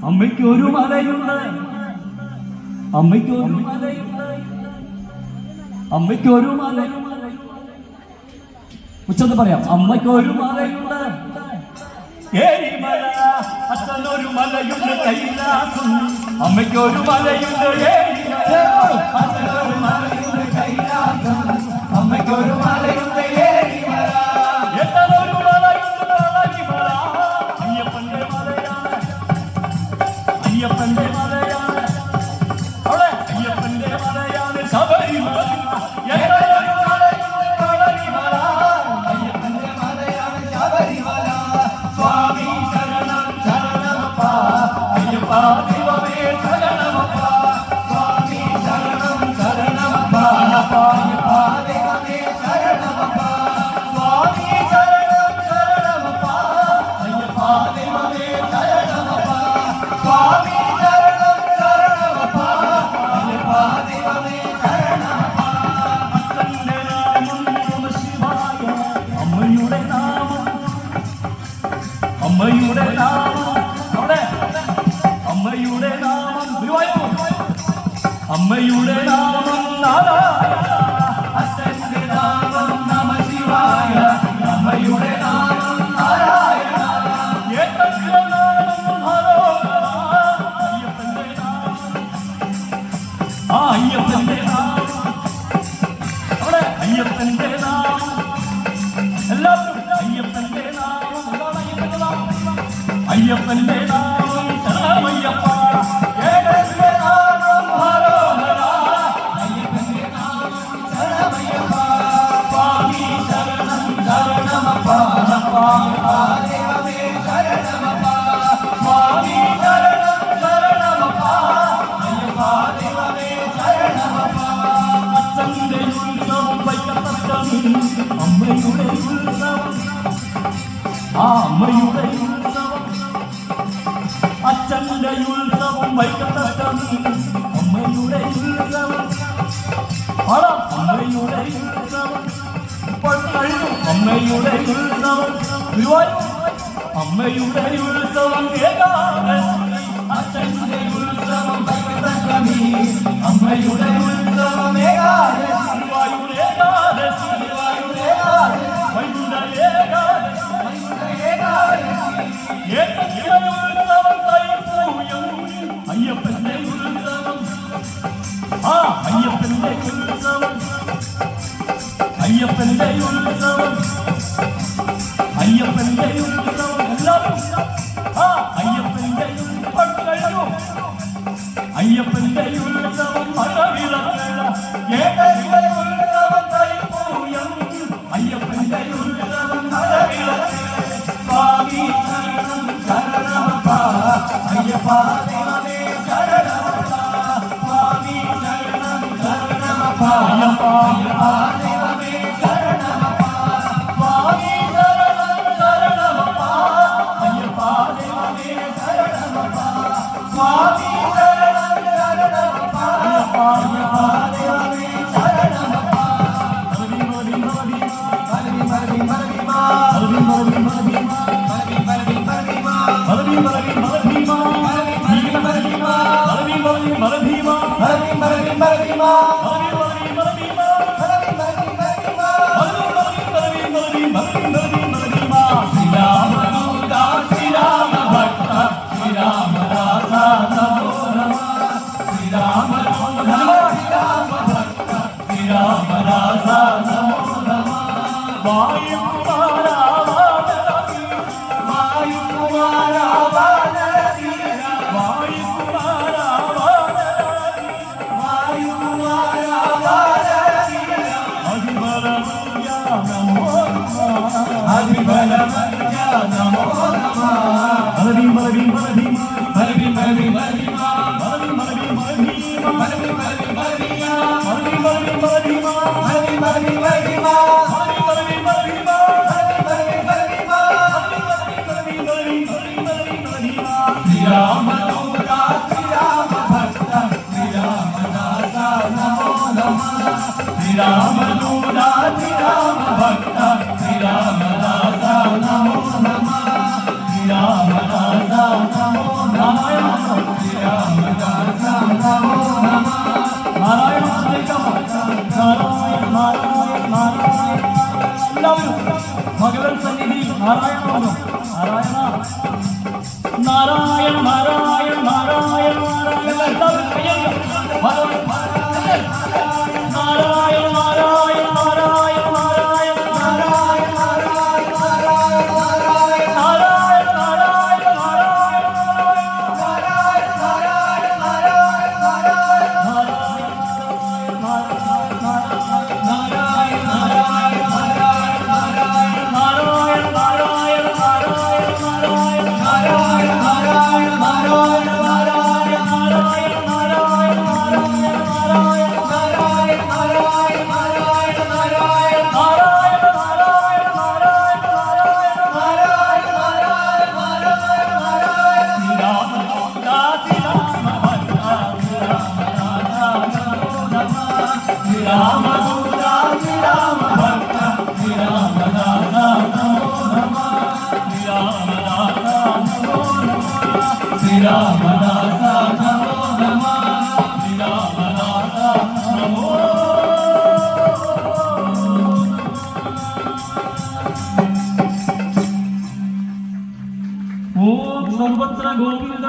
അമ്മയ്ക്കൊരു മലയുണ്ട്, അമ്മയ്ക്കൊരു മലയുണ്ട്, അമ്മയ്ക്കൊരു മലയുണ്ട്. ഉച്ചത്ത് പറയാം. അമ്മയ്ക്കൊരു മലയുണ്ട്, ഏരിമല. അച്ഛനൊരു മലയുണ്ട്, കൈലാസം. അമ്മയ്ക്കൊരു മലയുണ്ട്, അച്ഛനൊരു മലയുണ്ട്, കൈലാസം. അമ്മയ്ക്കൊരു മലയുണ്ട്, ഏരിമല. എത്രയൊരു മലയുണ്ട്, പളനിമല. അയ്യപ്പന്റെ മലയാണ്, അയ്യപ്പന്റെ മലയാണ് അവിടെ. അയ്യപ്പന്റെ മലയാണ് ശബരിമല. എത്രയൊരു മലയുണ്ട്, പളനിമല. അയ്യപ്പന്റെ മലയാണ് ശബരിമല. സ്വാമി ശരണം ശരണമപ്പ, അയ്യപ്പ ദൈവമേ ശരണമപ്പ. സ്വാമി ശരണം ശരണമപ്പ, അയ്യപ്പ ദൈവമേ ശരണമപ്പ. സ്വാമി ശരണം ശരണമപ്പ, അയ്യപ്പ ദൈവമേ ശരണമപ്പ. സ്വാമി ശരണം ശരണമപ്പ, അയ്യപ്പ ദൈവമേ ശരണമപ്പ. അച്ഛന്റെ നാമം നമഃശിവായ, അമ്മയുടെ നാമം, അമ്മയുടെ നാമം അവിടെ. അമ്മയുടെ നാമം ഗുരുവായൂർ, അമ്മയുടെ നാമം നാരായണ. അച്ഛന്റെ നാമം നമഃശിവായ, അമ്മയുടെ നാമം നാരായണ. ഏതന്റെ നാമം ഹരോഹര. അയ്യപ്പന്റെ നാമം, ആ അയ്യപ്പന്റെ നാമം അവിടെ. അയ്യപ്പന്റെ നാമം എല്ലാവരും. അയ്യപ്പന്റെ നാമം എന്താണ്? അയ്യപ്പന്റെ നാമം, അയ്യപ്പന്റെ നാമം ശരണമയ്യപ്പ. ഏകന്റെ നാമം ഹരോഹര. അയ്യപ്പന്റെ നാമം ശരണമയ്യപ്പ. സ്വാമി ശരണം ശരണമപ്പ, ദൈവമേ ശരണമപ്പ. സ്വാമി ശരണം ശരണമപ്പ, അയ്യപ്പ ദൈവമേ ശരണമപ്പ. അച്ഛന്റെ ഉത്സവം വൈക്കത്തഷ്ടമി, അമ്മയുടെ ഉത്സവം, ആ അമ്മയുടെ ഉത്സവം. അച്ഛന്റെ ഉത്സവം വൈക്കത്തഷ്ടമി, അമ്മയുടെ ഉത്സവം. അമ്മയുടെ ഉത്സവം ഇപ്പോൾ കഴിഞ്ഞു. അമ്മയുടെ ഉത്സവം ഗുരുവായൂർ, അമ്മയുടെ ഉത്സവം ഏകാദശി. അച്ഛന്റെ ഉത്സവം വൈക്കത്തഷ്ടമി, അമ്മയുടെ ഉത്സവം ഏകാദശി. ഗുരുവായൂർ ഏകാദശി, ഗുരുവായൂർ ഏകാദശി, വൈകുണ്ഠ ഏകാദശി, വൈകുണ്ഠ ഏകാദശി. ഏകത്തിന്റെ ഉത്സവം തൈപ്പൂയം, അയ്യപ്പന്റെ ഉത്സവം, ആ അയ്യപ്പന്റെ ഉത്സവം, അയ്യപ്പന്റെ ഉത്സവം, അയ്യപ്പന്റെ ഉത്സവം എല്ലാവരും. ആ അയ്യപ്പന്റെ ഉത്സവം കഴിഞ്ഞു. അയ്യപ്പന്റെ ഉത്സവം മഴവിളക്കിഴ. ഏകന്റെ ഉത്സവം തൈപ്പൂയം, അയ്യപ്പന്റെ ഉത്സവം മഴവിളക്കിഴ. സ്വാമി ശരണം ശരണമപ്പ, അയ്യപ്പ ദൈവമേ ശരണമപ്പ. സ്വാമി ശരണം ശരണമപ്പ, അയ്യപ്പ ദൈവമേ ശരണമപ്പ. സ്വാമി ശരണം ശരണമപ്പ, അയ്യപ്പ ദൈവമേ ശരണമപ്പ. സ്വാമി ശരണം ശരണമപ്പ, അയ്യപ്പ ദൈവമേ ശരണമപ്പ. മലവി മലവി മലവി മലവി മലവി മലവി മലവി മലവി മലവി മലവി മലവി മലവി മലവി മലവി ശ്രീരാമദൂത ശ്രീരാമഭക്ത ശ്രീരാമദാസ നമോ നമഃ. ശ്രീരാമദൂത ശ്രീരാമഭക്ത ശ്രീരാമദാസ നമോ നമഃ. വായുകുമാരാ വാനരതി, വായുകുമാരാ വാനരതി, വായുകുമാരാ വാനരതി, വായുകുമാരാ വാനരതി. അതിബലമയ്യ നമോ നമഃ, അതിബലമയ്യ നമോ നമഃ. മലവി മലവി മലവി മലവി മലവി മലവി മലവി മലവി മലവി മലവി മലവി മലവി മലവി മലവി മലവി മലവി മലവി മലവി ശ്രീരാമദൂത ശ്രീരാമഭക്ത ശ്രീരാമദാസ നമോ നമഃ. ശ്രീരാമദൂത ശ്രീരാമഭക്ത ശ്രീരാമദാസ നമോ നമഃ. ശ്രീരാമദാസ നമോ നമഃ. നാരായണ നാരായണ നാരായണ सर्वत्र गोविंद